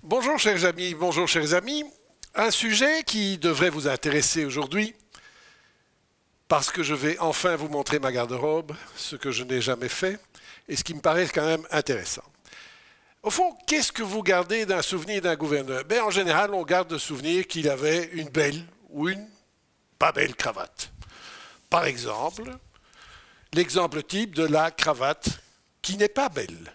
Bonjour chers amis, bonjour chers amis. Un sujet qui devrait vous intéresser aujourd'hui parce que je vais enfin vous montrer ma garde-robe, ce que je n'ai jamais fait et ce qui me paraît quand même intéressant. Au fond, qu'est-ce que vous gardez d'un souvenir d'un gouverneur? En général, on garde le souvenir qu'il avait une belle ou une pas belle cravate. Par exemple, l'exemple type de la cravate qui n'est pas belle,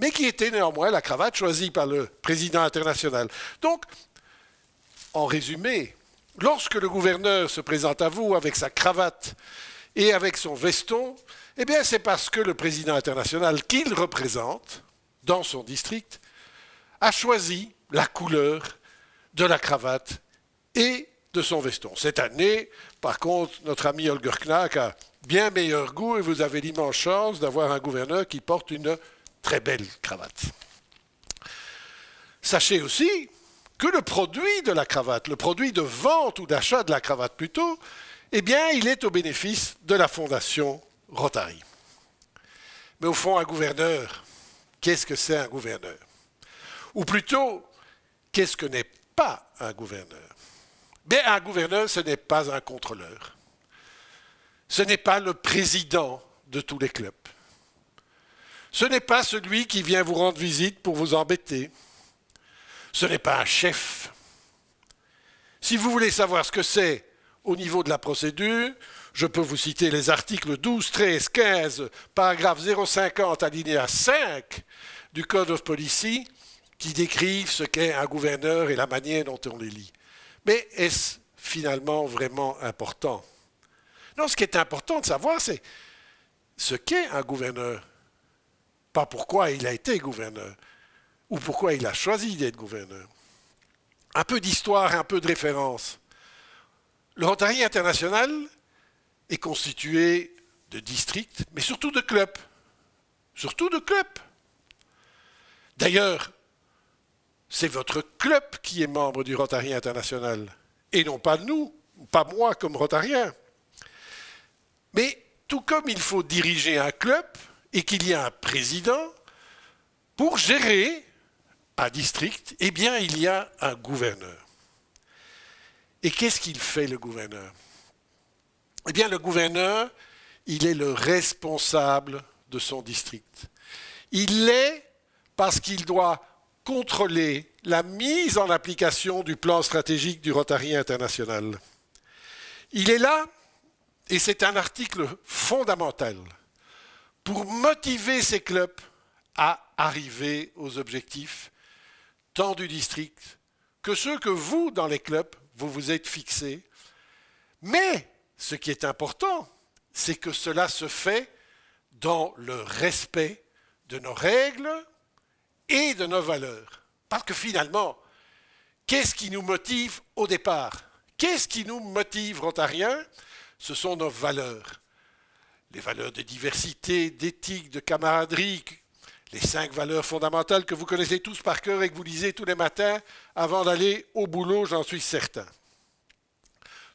mais qui était néanmoins la cravate choisie par le président international. Donc, en résumé, lorsque le gouverneur se présente à vous avec sa cravate et avec son veston, c'est parce que le président international qu'il représente dans son district a choisi la couleur de la cravate et de son veston. Cette année, par contre, notre ami Holger Knack a bien meilleur goût et vous avez l'immense chance d'avoir un gouverneur qui porte une très belle cravate. Sachez aussi que le produit de la cravate, le produit de vente ou d'achat de la cravate plutôt, il est au bénéfice de la fondation Rotary. Mais au fond, un gouverneur, qu'est-ce que c'est un gouverneur? Ou plutôt, qu'est-ce que n'est pas un gouverneur? Un gouverneur, ce n'est pas un contrôleur. Ce n'est pas le président de tous les clubs. Ce n'est pas celui qui vient vous rendre visite pour vous embêter. Ce n'est pas un chef. Si vous voulez savoir ce que c'est au niveau de la procédure, je peux vous citer les articles 12, 13, 15, paragraphe 050, alinéa 5 du Code of Policy qui décrivent ce qu'est un gouverneur et la manière dont on les lit. Mais est-ce finalement vraiment important? Non, ce qui est important de savoir, c'est ce qu'est un gouverneur. Pas pourquoi il a été gouverneur, ou pourquoi il a choisi d'être gouverneur. Un peu d'histoire et un peu de référence. Le Rotary International est constitué de districts, mais surtout de clubs. Surtout de clubs. D'ailleurs, c'est votre club qui est membre du Rotary International, et non pas nous, pas moi comme Rotarien. Mais tout comme il faut diriger un club, et qu'il y a un président, pour gérer un district, il y a un gouverneur. Et qu'est-ce qu'il fait, le gouverneur? Le gouverneur, il est le responsable de son district. Il l'est parce qu'il doit contrôler la mise en application du plan stratégique du Rotary International. Il est là, et c'est un article fondamental, pour motiver ces clubs à arriver aux objectifs tant du district que ceux que vous, dans les clubs, vous vous êtes fixés. Mais ce qui est important, c'est que cela se fait dans le respect de nos règles et de nos valeurs. Parce que finalement, qu'est-ce qui nous motive au départ? Qu'est-ce qui nous motive, Rotariens? Ce sont nos valeurs. Les valeurs de diversité, d'éthique, de camaraderie, les 5 valeurs fondamentales que vous connaissez tous par cœur et que vous lisez tous les matins avant d'aller au boulot, j'en suis certain.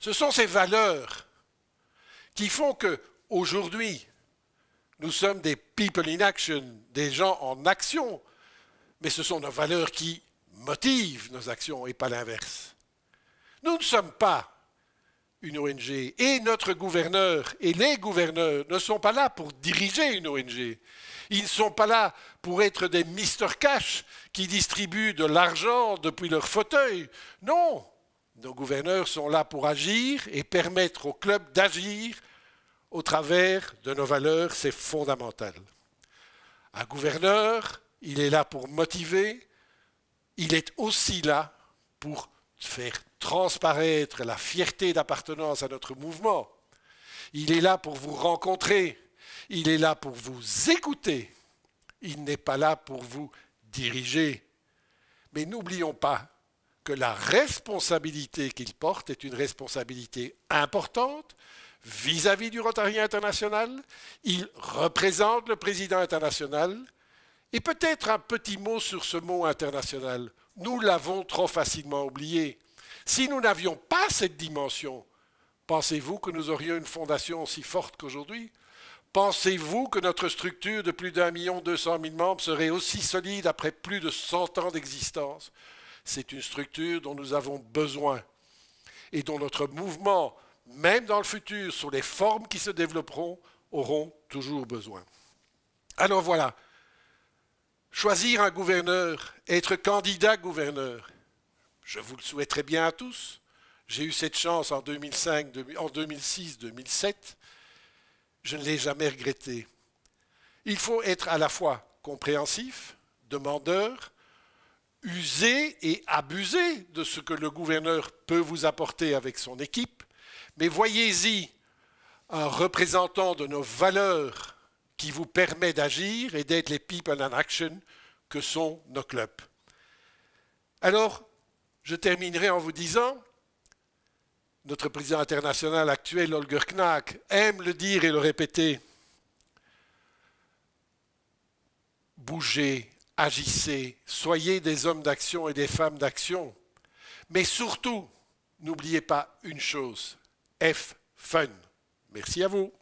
Ce sont ces valeurs qui font qu'aujourd'hui, nous sommes des people in action, des gens en action, mais ce sont nos valeurs qui motivent nos actions et pas l'inverse. Nous ne sommes pas une ONG. Et notre gouverneur et les gouverneurs ne sont pas là pour diriger une ONG. Ils ne sont pas là pour être des Mr. Cash qui distribuent de l'argent depuis leur fauteuil. Non, nos gouverneurs sont là pour agir et permettre au club d'agir au travers de nos valeurs, c'est fondamental. Un gouverneur, il est là pour motiver, il est aussi là pour faire transparaître la fierté d'appartenance à notre mouvement. Il est là pour vous rencontrer. Il est là pour vous écouter. Il n'est pas là pour vous diriger. Mais n'oublions pas que la responsabilité qu'il porte est une responsabilité importante vis-à-vis du Rotary International. Il représente le président international. Et peut-être un petit mot sur ce mot international. Nous l'avons trop facilement oublié. Si nous n'avions pas cette dimension, pensez-vous que nous aurions une fondation aussi forte qu'aujourd'hui? Pensez-vous que notre structure de plus d'1,2 million membres serait aussi solide après plus de 100 ans d'existence? C'est une structure dont nous avons besoin et dont notre mouvement, même dans le futur, sur les formes qui se développeront, auront toujours besoin. Alors voilà, choisir un gouverneur, être candidat gouverneur, je vous le souhaiterais bien à tous. J'ai eu cette chance en 2006, 2007. Je ne l'ai jamais regretté. Il faut être à la fois compréhensif, demandeur, user et abuser de ce que le gouverneur peut vous apporter avec son équipe, mais voyez-y un représentant de nos valeurs qui vous permet d'agir et d'être les people in action que sont nos clubs. Alors, je terminerai en vous disant, notre président international actuel, Holger Knaak, aime le dire et le répéter. Bougez, agissez, soyez des hommes d'action et des femmes d'action. Mais surtout, n'oubliez pas une chose, F, fun. Merci à vous.